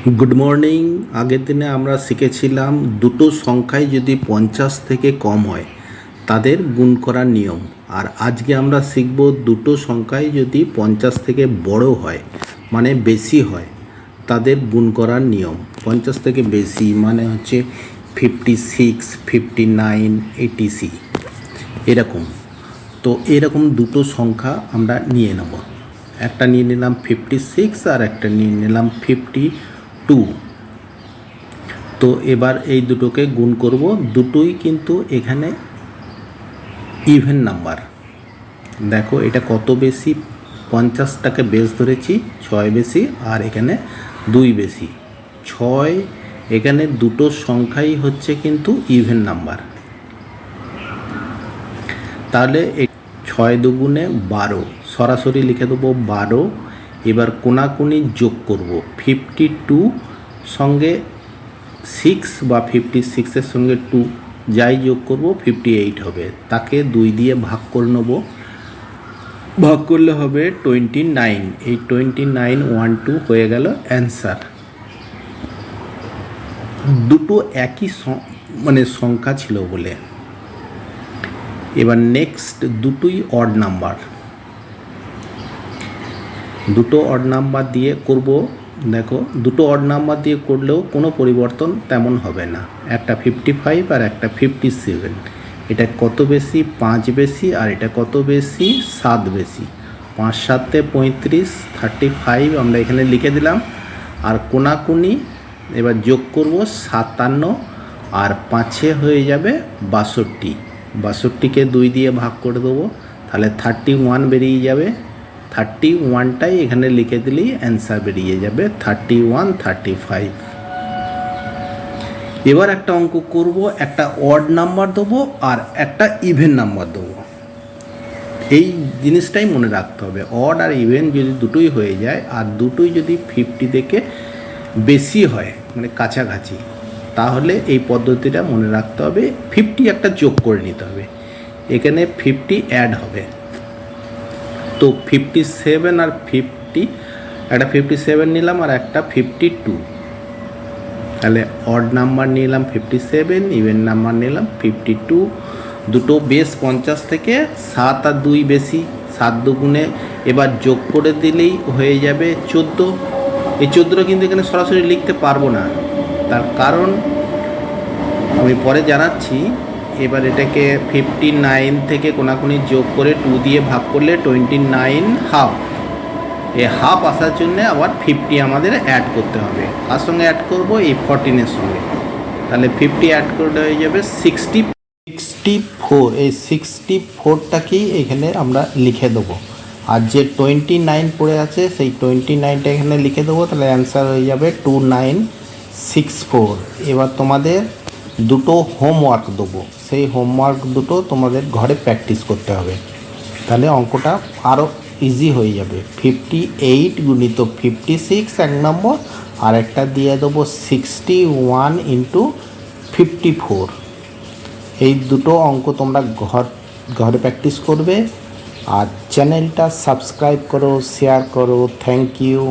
Good morning. আগের দিনে আমরা শিখেছিলাম দুটো সংখ্যায় যদি 50 থেকে কম হয় তাদের গুণ করার নিয়ম। আর আজকে আমরা শিখব দুটো সংখ্যায় যদি 50 থেকে বড় হয় মানে বেশি হয় তাদের গুণ করার নিয়ম। 50 থেকে বেশি মানে হচ্ছে 56, 59, 80 এরকম। তো এরকম দুটো সংখ্যা আমরা নিয়ে নেব। একটা নিয়ে নিলাম 56 আর একটা নিয়ে নিলাম 52। তো এবার এই দুটোকে গুণ করব। দুটোই কিন্তু এখানে ইভেন নাম্বার। দেখো এটা কত বেশি, 50টাকে বেশ ধরেছি, 6 বেশি আর এখানে 2 বেশি, 6। এখানে দুটো সংখ্যাই হচ্ছে কিন্তু ইভেন নাম্বার। তাহলে 6 দুগুণে 12, সরাসরি লিখে দেবো 12। এবার কোনাকুনি যোগ করব, 52 সঙ্গে 6 বা 56-এর সঙ্গে 2 যাই যোগ করব 58 হবে। তাকে 2 দিয়ে ভাগ করে নেব, ভাগ করলে হবে 29। এই 29 12 হয়ে গেল অ্যান্সার। দুটো একই সংখ্যা ছিল বলে। এবার নেক্সট দুটোই অড নাম্বার। দুটো অড নাম্বার দিয়ে করব। দেখো দুটো অড নাম্বার দিয়ে করলেও কোনো পরিবর্তন তেমন হবে না। একটা 55 আর একটা 57। এটা কত বেশি? 5 বেশি। আর এটা কত বেশি? 7 বেশি। 5 7 35, 35 আমরা এখানে লিখে দিলাম। আর কোনাকুনি এবার যোগ করব 57 আর 5 হয়ে যাবে 62। 62কে 2 দিয়ে ভাগ করে দেবো, তাহলে 31 বেরিয়ে যাবে। 31টাই এখানে লিখে দিলেই অ্যান্সার বেরিয়ে যাবে 31, 35। এবার একটা অঙ্ক করব, একটা অড নাম্বার দেবো আর একটা ইভেন নাম্বার দেবো। এই জিনিসটাই মনে রাখতে হবে, অড আর ইভেন যদি দুটোই হয়ে যায় আর দুটোই যদি 50 থেকে বেশি হয় মানে কাছাকাছি, তাহলে এই পদ্ধতিটা মনে রাখতে হবে। 50 একটা যোগ করে নিতে হবে, এখানে 50 অ্যাড হবে। তো 57 আর 50, একটা 57 নিলাম আর একটা 52। তাহলে অড নাম্বার নিলাম 57, ইভেন নাম্বার নিলাম 52। দুটো বেশ 50 থেকে 7 আর 2 বেশি, 7 দুগুণে এবার যোগ করে দিলেই হয়ে যাবে 14। এই 14টা কিন্তু এখানে সরাসরি লিখতে পারবো না, তার কারণ আমি পরে জানাচ্ছি। এবার এটাকে 59 থেকে কোনাকুনি যোগ করে 2 দিয়ে ভাগ করলে 29 হাফ। এই হাফ আসার জন্য আবার 50 আমাদের অ্যাড করতে হবে। কার সঙ্গে অ্যাড করব? এই 14-এর সঙ্গে। তাহলে 50 অ্যাড করলে হয়ে যাবে 64। এই 64টাকেই এখানে আমরা লিখে দেবো। আর যে 29 পড়ে আছে সেই 29টা এখানে লিখে দেবো, তাহলে অ্যান্সার হয়ে যাবে 2964। এবার তোমাদের দুটো হোমওয়ার্ক দেবো, সেই হোমওয়ার্ক দুটো তোমাদের ঘরে প্র্যাকটিস করতে হবে, তাহলে অঙ্কটা আরও ইজি হয়ে যাবে। 58 গুণিত 56 এক নম্বর, আর একটা দিয়ে দেবো 61 ইন্টু 54। এই দুটো অঙ্ক তোমরা ঘরে প্র্যাকটিস করবে। আর চ্যানেলটা সাবস্ক্রাইব করো, শেয়ার করো। Thank you.